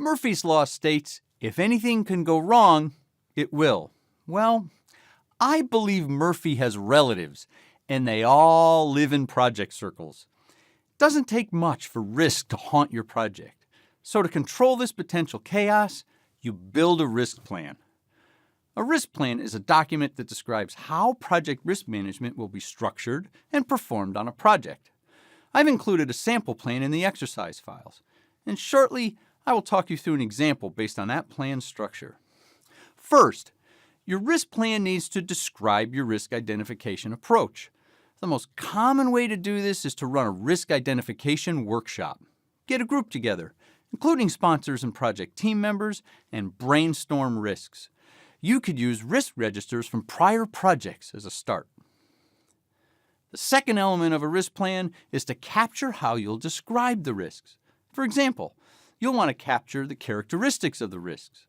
Murphy's Law states, if anything can go wrong, it will. Well, I believe Murphy has relatives, and they all live in project circles. It doesn't take much for risk to haunt your project. So to control this potential chaos, you build a risk plan. A risk plan is a document that describes how project risk management will be structured and performed on a project. I've included a sample plan in the exercise files, and shortly I will talk you through an example based on that plan structure. First, your risk plan needs to describe your risk identification approach. The most common way to do this is to run a risk identification workshop. Get a group together, including sponsors and project team members, and brainstorm risks. You could use risk registers from prior projects as a start. The second element of a risk plan is to capture how you'll describe the risks. For example, you'll want to capture the characteristics of the risks.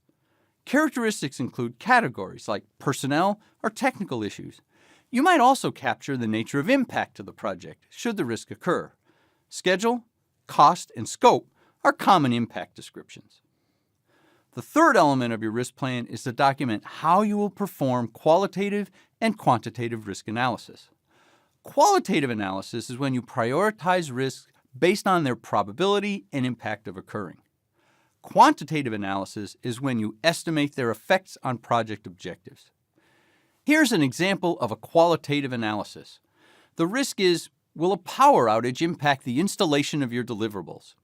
Characteristics include categories like personnel or technical issues. You might also capture the nature of impact to the project, should the risk occur. Schedule, cost, and scope are common impact descriptions. The third element of your risk plan is to document how you will perform qualitative and quantitative risk analysis. Qualitative analysis is when you prioritize risks based on their probability and impact of occurring. Quantitative analysis is when you estimate their effects on project objectives. Here's an example of a qualitative analysis. The risk is, will a power outage impact the installation of your deliverables?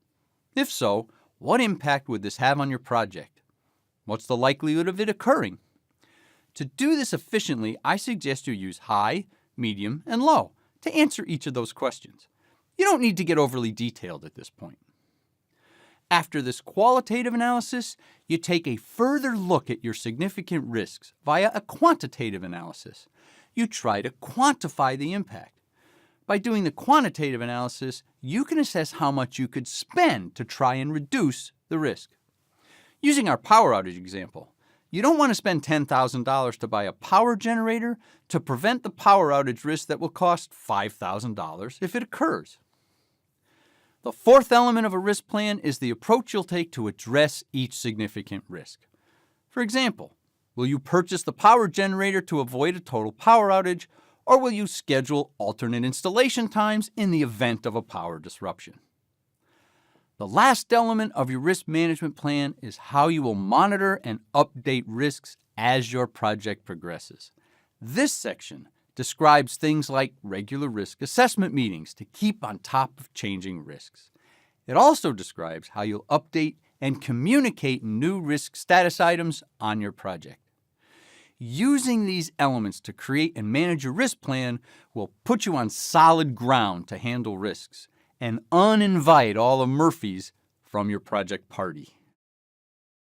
If so, what impact would this have on your project? What's the likelihood of it occurring? To do this efficiently, I suggest you use high, medium, and low to answer each of those questions. You don't need to get overly detailed at this point. After this qualitative analysis, you take a further look at your significant risks via a quantitative analysis. You try to quantify the impact. By doing the quantitative analysis, you can assess how much you could spend to try and reduce the risk. Using our power outage example, you don't want to spend $10,000 to buy a power generator to prevent the power outage risk that will cost $5,000 if it occurs. The fourth element of a risk plan is the approach you'll take to address each significant risk. For example, will you purchase the power generator to avoid a total power outage, or will you schedule alternate installation times in the event of a power disruption? The last element of your risk management plan is how you will monitor and update risks as your project progresses. This section describes things like regular risk assessment meetings to keep on top of changing risks. It also describes how you'll update and communicate new risk status items on your project. Using these elements to create and manage your risk plan will put you on solid ground to handle risks and uninvite all the Murphys from your project party.